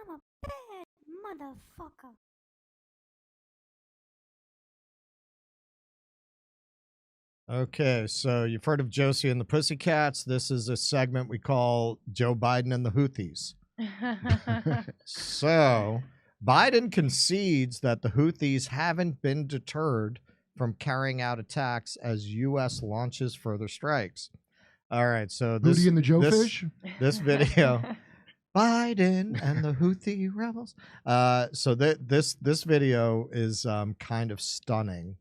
I'm a bad motherfucker. Okay, so you've heard of Josie and the Pussycats. This is a segment we call Joe Biden and the Houthis. So Biden concedes that the Houthis haven't been deterred from carrying out attacks as U.S. launches further strikes. All right, so this Hootie and the Joe Fish? This video, Biden and the Houthi rebels. So this video is kind of stunning.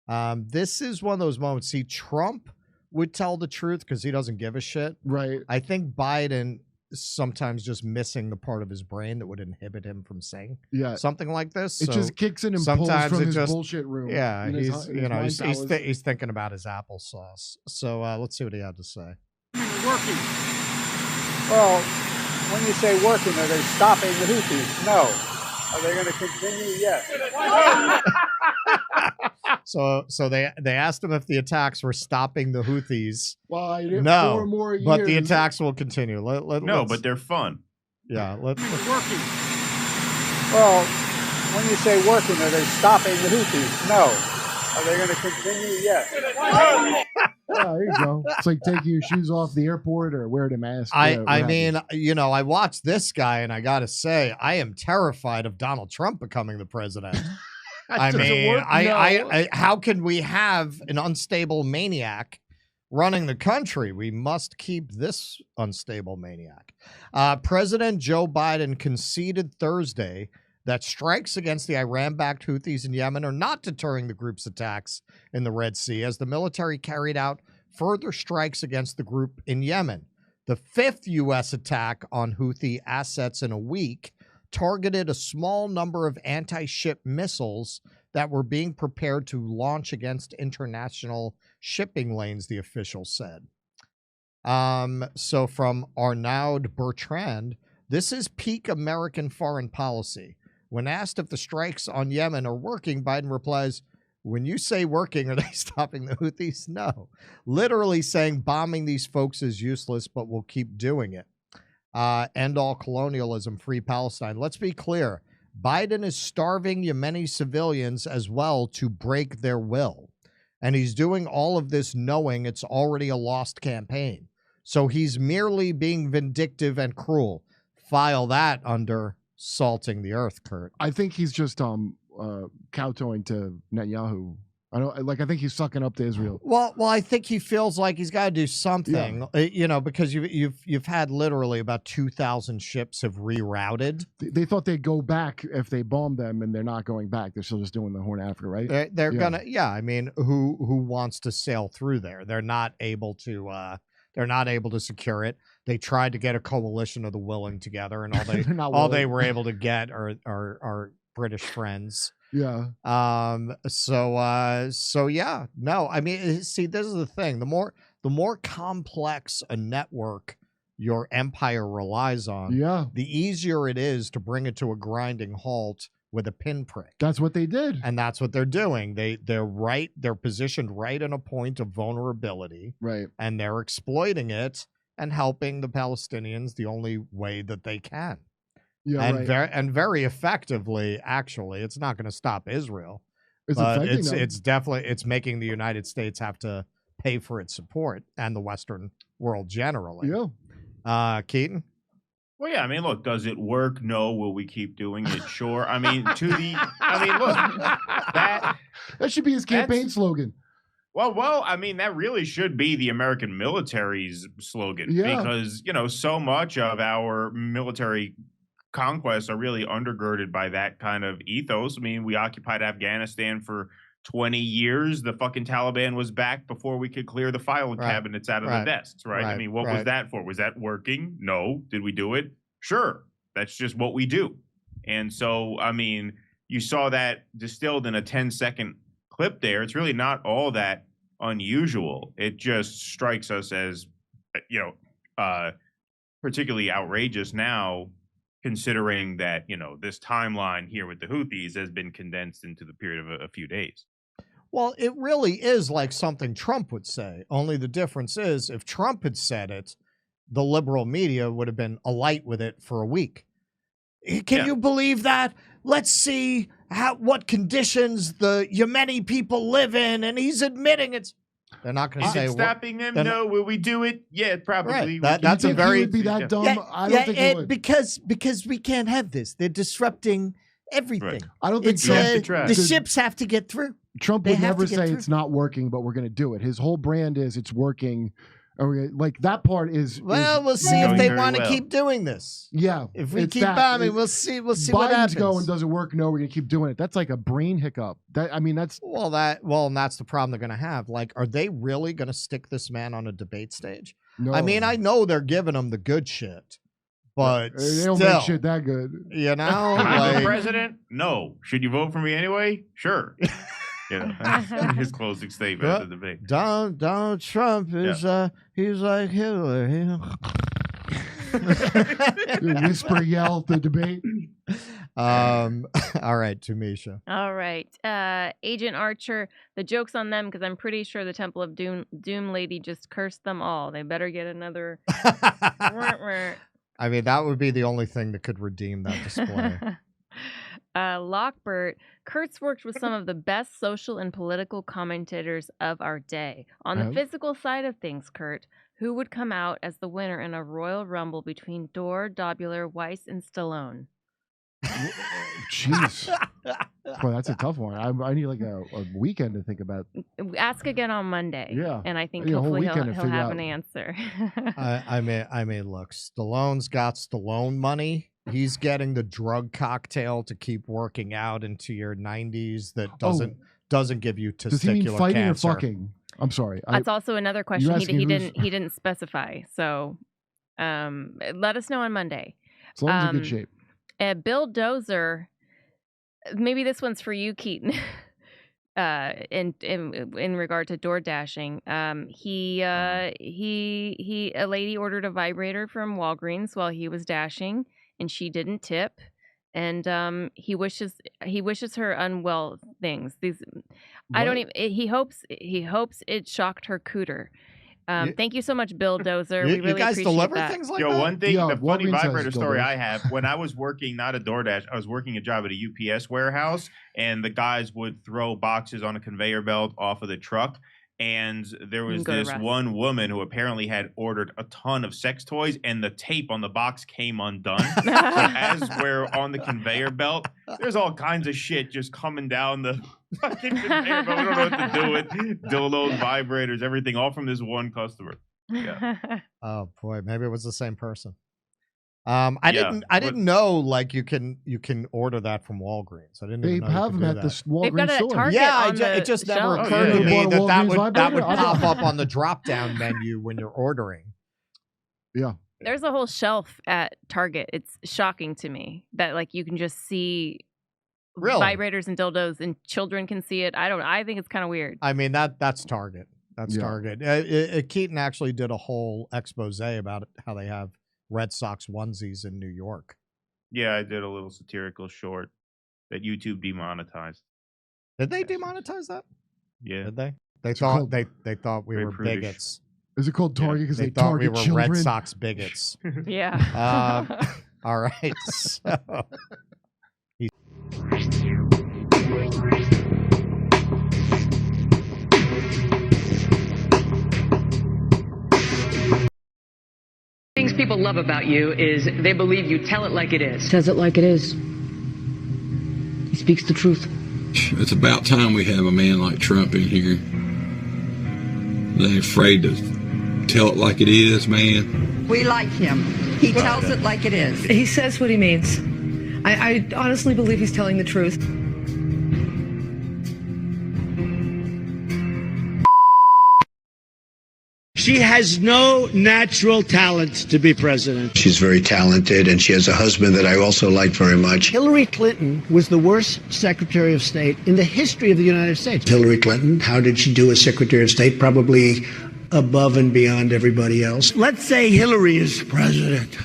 This is one of those moments. See, Trump would tell the truth because he doesn't give a shit. Right. I think Biden is sometimes just missing the part of his brain that would inhibit him from saying something like this. It so just kicks in and pulls from his bullshit room. Yeah, he's thinking about his applesauce. So let's see what he had to say. Working. Well, when you say working, are they stopping the Houthis? No. Are they going to continue? Yes. So they asked him if the attacks were stopping the Houthis. Well, no, 4 more years. But the attacks will continue. No, but they're fun. Yeah, let's working. Well, when you say working, are they stopping the Houthis? No. Are they going to continue? Yes. There you go. It's like taking your shoes off the airport or wearing a mask. I mean, I watched this guy and I got to say, I am terrified of Donald Trump becoming the president. I mean, how can we have an unstable maniac running the country? We must keep this unstable maniac. President Joe Biden conceded Thursday that strikes against the Iran-backed Houthis in Yemen are not deterring the group's attacks in the Red Sea, as the military carried out further strikes against the group in Yemen. The 5th U.S. attack on Houthi assets in a week targeted a small number of anti-ship missiles that were being prepared to launch against international shipping lanes, the official said. So from Arnaud Bertrand, this is peak American foreign policy. When asked if the strikes on Yemen are working, Biden replies, when you say working, are they stopping the Houthis? No. Literally saying bombing these folks is useless, but we'll keep doing it. End all colonialism, free Palestine. Let's be clear. Biden is starving Yemeni civilians as well to break their will. And he's doing all of this knowing it's already a lost campaign. So he's merely being vindictive and cruel. File that under salting the earth, Kurt. I think he's just kowtowing to Netanyahu. I think he's sucking up to Israel. Well, I think he feels like he's got to do something, because you've had literally about 2,000 ships have rerouted. They thought they'd go back if they bombed them, and they're not going back. They're still just doing the Horn of Africa, right? They're gonna, I mean, who wants to sail through there? They're not able to. They're not able to secure it. They tried to get a coalition of the willing together, and all they were able to get are British friends. Yeah. So yeah. No, I mean, see, this is the thing. The more complex a network your empire relies on, the easier it is to bring it to a grinding halt with a pinprick. That's what they did. And that's what they're doing. They're positioned right in a point of vulnerability. Right. And they're exploiting it and helping the Palestinians the only way that they can. Yeah, and very effectively, actually. It's not going to stop Israel. It's definitely making the United States have to pay for its support and the Western world generally. Yeah. Keaton? Well, yeah, I mean, look, does it work? No. Will we keep doing it? Sure. I mean, look, that should be his campaign slogan. Well, I mean, that really should be the American military's slogan because, so much of our military conquests are really undergirded by that kind of ethos. I mean, we occupied Afghanistan for 20 years. The fucking Taliban was back before we could clear the file cabinets out of the desks, right? I mean, what was that for? Was that working? No. Did we do it? Sure. That's just what we do. And so, I mean, you saw that distilled in a 10-second clip there. It's really not all that unusual. It just strikes us as, particularly outrageous now, considering that, this timeline here with the Houthis has been condensed into the period of a few days. Well, it really is like something Trump would say. Only the difference is if Trump had said it, the liberal media would have been alight with it for a week. Can you believe that? Let's see what conditions the Yemeni people live in, and he's admitting it's. They're not going to say stopping them. No, will we do it? Yeah, probably. Right. That's a very would be that dumb. Yeah, I don't think it would. because we can't have this. They're disrupting everything. Right. I don't think the ships have to get through. Trump would never say it's not working, but we're going to do it. His whole brand is it's working. Like that part is. Well, we'll see if they want to keep doing this. Yeah, if we keep bombing, we'll see. We'll see what happens. Biden's going, doesn't work. No, we're gonna keep doing it. That's like a brain hiccup. That's and that's the problem they're gonna have. Like, are they really gonna stick this man on a debate stage? No. I mean, I know they're giving him the good shit, but they don't make shit that good. You know, am I the president? No. Should you vote for me anyway? Sure. His closing statement at the debate. Donald Trump is he's like Hitler. Whisper yell at the debate. All right, Tumisha. All right. Agent Archer, the joke's on them because I'm pretty sure the Temple of Doom lady just cursed them all. They better get another. I mean, that would be the only thing that could redeem that display. Lockbert, Kurt's worked with some of the best social and political commentators of our day. On the physical side of things, Kurt, who would come out as the winner in a Royal Rumble between Dore, Dobler, Weiss, and Stallone? Jeez. Boy, that's a tough one. I need like a weekend to think about. Ask again on Monday. Yeah. And I think hopefully he'll have an answer. I mean, look, Stallone's got Stallone money. He's getting the drug cocktail to keep working out into your 90s that doesn't give you testicular Does he mean fighting cancer. or fucking? I'm sorry. That's also another question. He didn't specify. So let us know on Monday. As long as in good shape. Bill Dozer, maybe this one's for you, Keaton. In regard to door dashing, a lady ordered a vibrator from Walgreens while he was dashing, and she didn't tip, and he wishes her unwell things. He hopes it shocked her cooter. Thank you so much, Bill Dozer. We really you guys appreciate deliver that. things like that? One thing, the funny Walgreens vibrator has story DoorDash. I have, when I was working, not a DoorDash, I was working a job at a UPS warehouse, and the guys would throw boxes on a conveyor belt off of the truck. And there was this one woman who apparently had ordered a ton of sex toys, and the tape on the box came undone. So as we're on the conveyor belt, there's all kinds of shit just coming down the fucking conveyor belt. We don't know what to do with dildos, vibrators, everything, all from this one customer. Yeah. Oh boy, maybe it was the same person. I didn't know like you can order that from Walgreens. I didn't. They even know have them at the Walgreens store. Yeah, it just never occurred to me that would pop up on the drop down menu when you're ordering. Yeah. There's a whole shelf at Target. It's shocking to me that like you can just see vibrators and dildos, and children can see it. I think it's kind of weird. I mean that's Target. That's Target. Keaton actually did a whole expose about how they have Red Sox onesies in New York. Yeah, I did a little satirical short that YouTube demonetized. Did they demonetize that? Yeah. Did they? They thought we were bigots. Is it called Target because they thought we were children? Red Sox bigots? Yeah. All right. So Things people love about you is they believe you tell it like it is. Says it like it is. He speaks the truth. It's about time we have a man like Trump in here. They ain't afraid to tell it like it is, man. We like him. He tells it like it is. He says what he means. I honestly believe he's telling the truth. She has no natural talent to be president. She's very talented, and she has a husband that I also like very much. Hillary Clinton was the worst Secretary of State in the history of the United States. Hillary Clinton, how did she do as Secretary of State? Probably above and beyond everybody else. Let's say Hillary is president.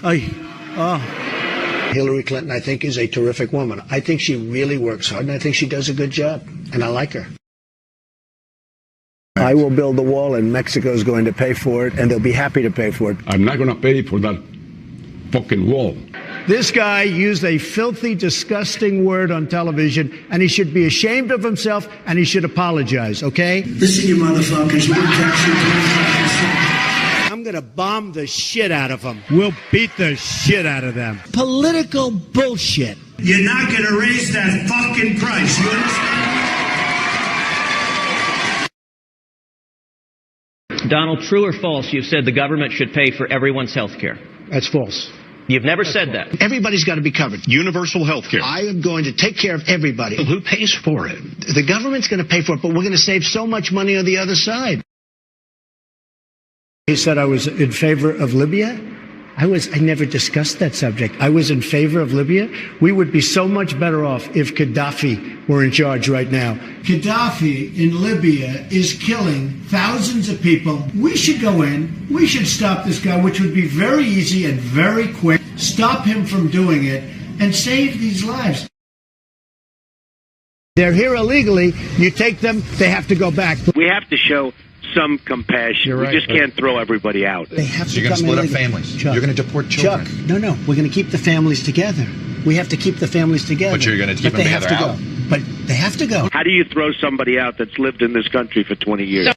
Hillary Clinton, I think, is a terrific woman. I think she really works hard, and I think she does a good job, and I like her. I will build the wall, and Mexico is going to pay for it, and they'll be happy to pay for it. I'm not going to pay for that fucking wall. This guy used a filthy, disgusting word on television, and he should be ashamed of himself, and he should apologize, okay? Listen, you motherfuckers, you didn't I'm gonna bomb the shit out of them. We'll beat the shit out of them. Political bullshit. You're not gonna raise that fucking price, you understand? Donald, true or false, you've said the government should pay for everyone's health care? That's false. You've never said that. Everybody's got to be covered. Universal health care. I am going to take care of everybody. Who pays for it? The government's going to pay for it, but we're going to save so much money on the other side. He said I was in favor of Libya. I never discussed that subject. I was in favor of Libya. We would be so much better off if Gaddafi were in charge right now. Gaddafi in Libya is killing thousands of people. We should go in. We should stop this guy, which would be very easy and very quick. Stop him from doing it and save these lives. They're here illegally. You take them, they have to go back. We have to show some compassion. Right, we just can't throw everybody out. They have so you're going to split up families. Chuck, you're going to deport children. Chuck, no. We're going to keep the families together. We have to keep the families together. But you're going to keep them together out. But they have to go. How do you throw somebody out that's lived in this country for 20 years?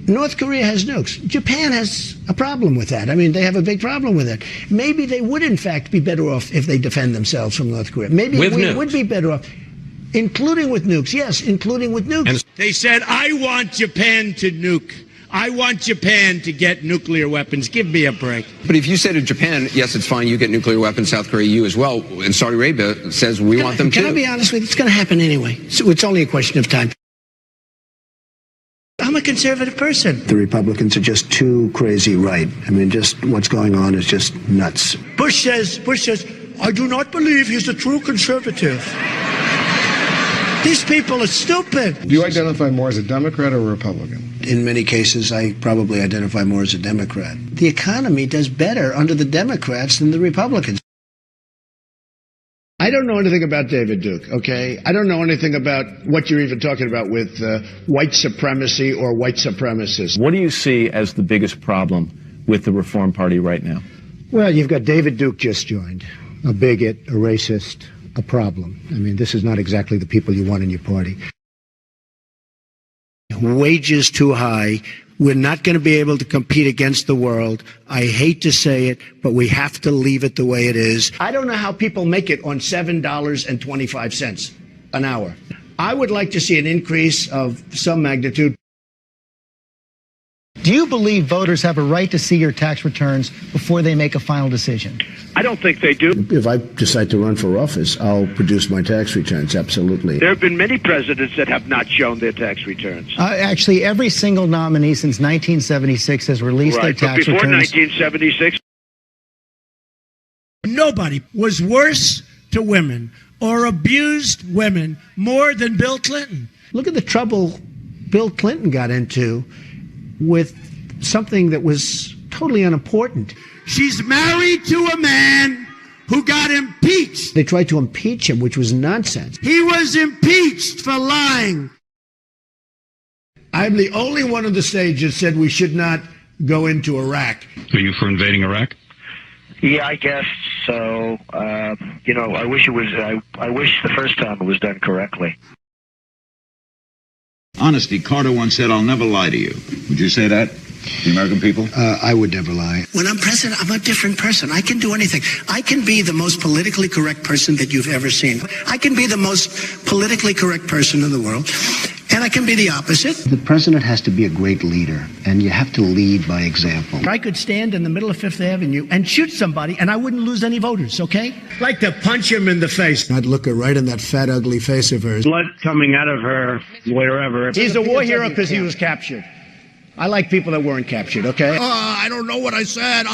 North Korea has nukes. Japan has a problem with that. I mean, they have a big problem with it. Maybe they would, in fact, be better off if they defend themselves from North Korea. Maybe we would be better off. Including with nukes. Yes, including with nukes. And they said, I want Japan to nuke. I want Japan to get nuclear weapons. Give me a break. But if you say to Japan, yes, it's fine, you get nuclear weapons, South Korea, you as well, and Saudi Arabia says we want them too. Can I be honest with you? It's going to happen anyway. So it's only a question of time. I'm a conservative person. The Republicans are just too crazy right. I mean, just what's going on is just nuts. Bush says, I do not believe he's a true conservative. These people are stupid. Do you identify more as a Democrat or a Republican? In many cases, I probably identify more as a Democrat. The economy does better under the Democrats than the Republicans. I don't know anything about David Duke, okay? I don't know anything about what you're even talking about with white supremacy or white supremacists. What do you see as the biggest problem with the Reform Party right now? Well, you've got David Duke just joined, a bigot, a racist, a problem. I mean, this is not exactly the people you want in your party. Wages too high. We're not going to be able to compete against the world. I hate to say it, but we have to leave it the way it is. I don't know how people make it on $7.25 an hour. I would like to see an increase of some magnitude. Do you believe voters have a right to see your tax returns before they make a final decision? I don't think they do. If I decide to run for office, I'll produce my tax returns, absolutely. There have been many presidents that have not shown their tax returns. Actually, every single nominee since 1976 has released their tax returns. Before returns. 1976? Nobody was worse to women or abused women more than Bill Clinton. Look at the trouble Bill Clinton got into with something that was totally unimportant. She's married to a man who got impeached. They tried to impeach him, which was nonsense. He was impeached for lying. I'm the only one on the stage that said we should not go into Iraq. Are you for invading Iraq? Yeah, I guess so. I wish it was. I wish the first time it was done correctly. Honesty, Carter once said, I'll never lie to you. Would you say that, the American people? I would never lie. When I'm president, I'm a different person. I can do anything. I can be the most politically correct person that you've ever seen. I can be the most politically correct person in the world. And I can be the opposite. The president has to be a great leader, and you have to lead by example. I could stand in the middle of Fifth Avenue and shoot somebody, and I wouldn't lose any voters, okay? Like to punch him in the face. I'd look her right in that fat, ugly face of hers. Blood coming out of her, wherever. He's a war hero because he was captured. I like people that weren't captured, okay? I don't know what I said.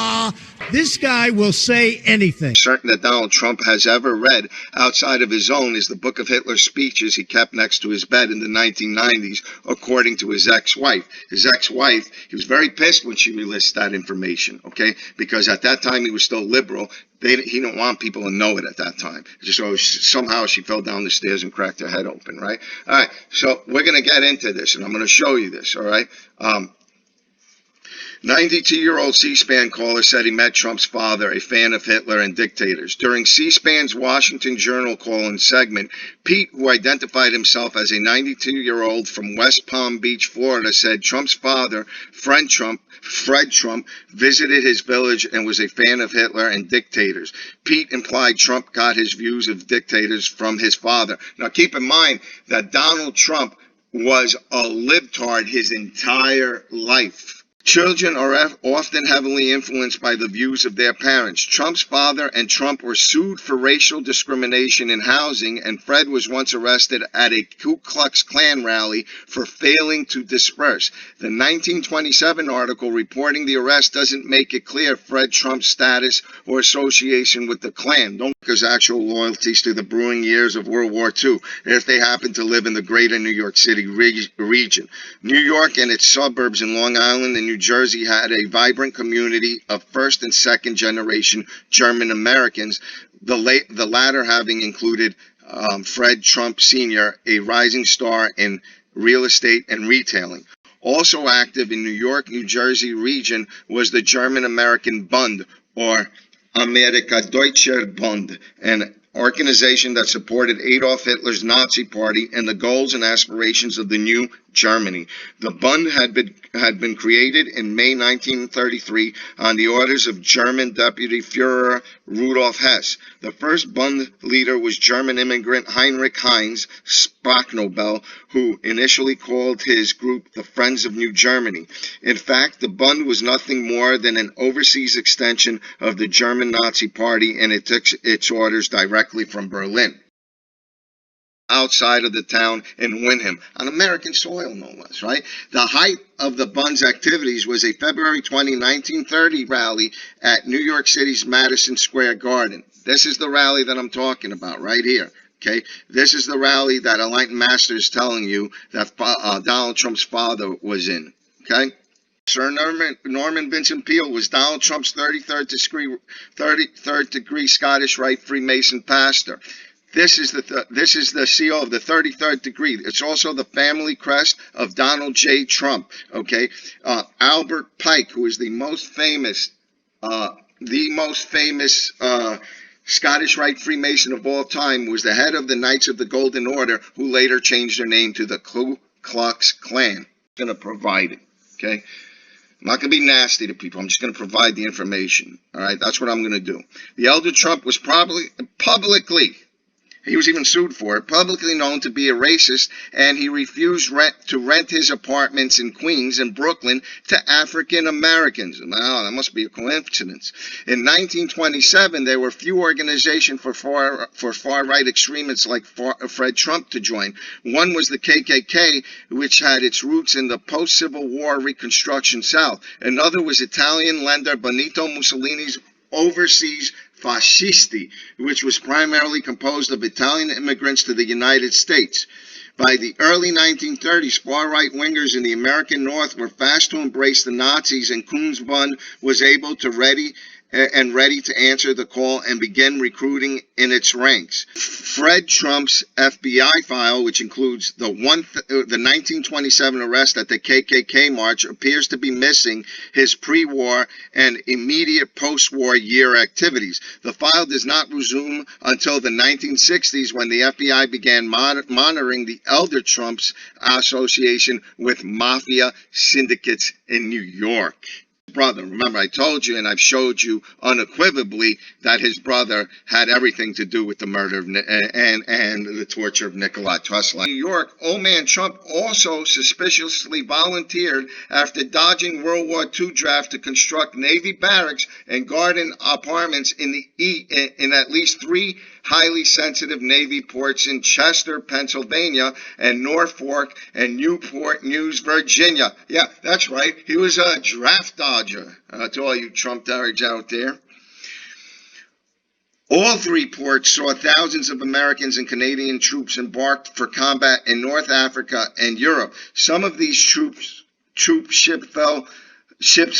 This guy will say anything. Certain that Donald Trump has ever read outside of his own is the book of Hitler's speeches he kept next to his bed in the 1990s, according to his ex-wife. His ex-wife, he was very pissed when she released that information, okay? Because at that time he was still liberal. He didn't want people to know it at that time. So somehow she fell down the stairs and cracked her head open, right? All right, so we're going to get into this, and I'm going to show you this, all right? 92-year-old C-SPAN caller said he met Trump's father, a fan of Hitler and dictators. During C-SPAN's Washington Journal call-in segment, Pete, who identified himself as a 92-year-old from West Palm Beach, Florida, said Trump's father, Fred Trump, visited his village and was a fan of Hitler and dictators. Pete implied Trump got his views of dictators from his father. Now, keep in mind that Donald Trump was a libtard his entire life. Children are often heavily influenced by the views of their parents. Trump's father and Trump were sued for racial discrimination in housing, and Fred was once arrested at a Ku Klux Klan rally for failing to disperse. The 1927 article reporting the arrest doesn't make it clear Fred Trump's status or association with the Klan. Don't his actual loyalties to the brewing years of World War II if they happen to live in the greater New York City region. New York and its suburbs in Long Island and New Jersey had a vibrant community of first and second generation German Americans, the latter having included Fred Trump Sr., a rising star in real estate and retailing. Also active in New York, New Jersey region was the German American Bund, or Amerika Deutscher Bund, an organization that supported Adolf Hitler's Nazi Party and the goals and aspirations of the new Germany. The Bund had been created in May 1933 on the orders of German Deputy Führer Rudolf Hess. The first Bund leader was German immigrant Heinrich Heinz Spacknobel, who initially called his group the Friends of New Germany. In fact, the Bund was nothing more than an overseas extension of the German Nazi Party, and it took its orders directly from Berlin. Outside of the town in Windham, on American soil no less, right? The height of the Bund's activities was a February 20, 1930 rally at New York City's Madison Square Garden. This is the rally that I'm talking about right here, okay? This is the rally that Enlightened Master is telling you that Donald Trump's father was in, okay? Sir Norman Vincent Peale was Donald Trump's 33rd degree Scottish Rite Freemason pastor. This is the seal of the 33rd degree. It's also the family crest of Donald J. Trump. Okay, Albert Pike, who is the most famous Scottish Rite Freemason of all time, was the head of the Knights of the Golden Order, who later changed their name to the Ku Klux Klan. I'm going to provide it. Okay. I'm not going to be nasty to people. I'm just going to provide the information. All right, that's what I'm going to do. The elder Trump was publicly, he was even sued for it, publicly known to be a racist, and he refused to rent his apartments in Queens and Brooklyn to African Americans. Wow, that must be a coincidence. In 1927, there were few organizations for far-right extremists like Fred Trump to join. One was the KKK, which had its roots in the post-Civil War Reconstruction South. Another was Italian lender Benito Mussolini's overseas Fascisti, which was primarily composed of Italian immigrants to the United States. By the early 1930s, far-right wingers in the American North were fast to embrace the Nazis, and Kunz Bund was able to ready to answer the call and begin recruiting in its ranks. Fred Trump's FBI file, which includes the 1927 arrest at the KKK march, appears to be missing his pre-war and immediate post-war year activities. The file does not resume until the 1960s, when the FBI began monitoring the elder Trump's association with mafia syndicates in New York. Brother, remember I told you and I've showed you unequivocally that his brother had everything to do with the murder of and the torture of Nikola Tesla. In New York, old man Trump also suspiciously volunteered after dodging World War II draft to construct Navy barracks and garden apartments in at least 3 highly sensitive Navy ports in Chester, Pennsylvania, and Norfolk and Newport News, Virginia. Yeah, that's right. He was a draft dodger, to all you Trump dodgers out there. All 3 ports saw thousands of Americans and Canadian troops embarked for combat in North Africa and Europe. Some of these ships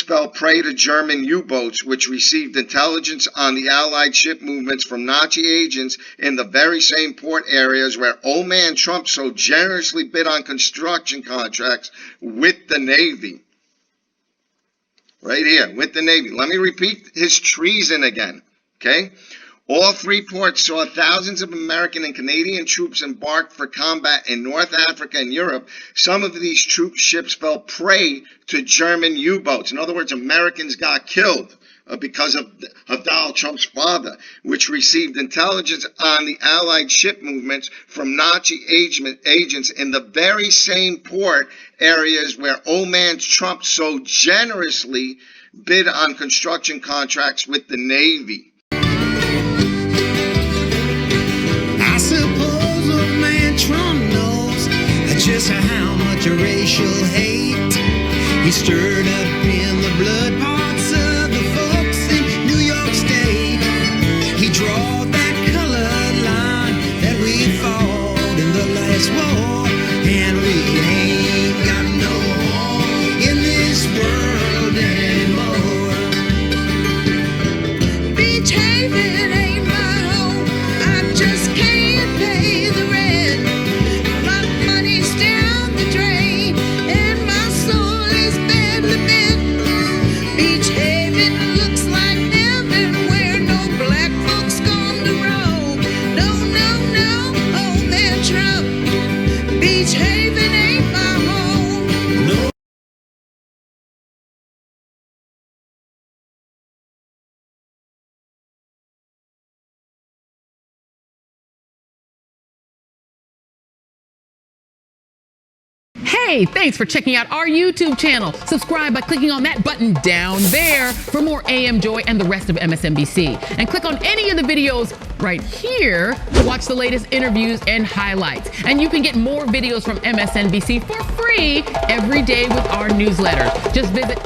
fell prey to German U-boats, which received intelligence on the Allied ship movements from Nazi agents in the very same port areas where old man Trump so generously bid on construction contracts with the Navy. right here with the Navy. Let me repeat his treason again, okay? All three ports saw thousands of American and Canadian troops embarked for combat in North Africa and Europe. Some of these troop ships fell prey to German U-boats. In other words, Americans got killed because of Donald Trump's father, which received intelligence on the Allied ship movements from Nazi agents in the very same port areas where old man Trump so generously bid on construction contracts with the Navy. I suppose old man Trump knows just how much racial hate he stirred up in the blood parts of the folks in New York State. He drew that colored line that we fought in the last war, and we ain't got no home in this world anymore. Beach Haven ain't my home, I just can't pay the rent. My money's down the drain, and my soul is badly bent. Beach Haven looks like heaven where no black folks come to roam. No, no, no, oh man Trump, Beach Haven ain't my home. No. Hey, thanks for checking out our YouTube channel. Subscribe by clicking on that button down there for more AM Joy and the rest of MSNBC. And click on any of the videos right here to watch the latest interviews and highlights. And you can get more videos from MSNBC for free every day with our newsletter. Just visit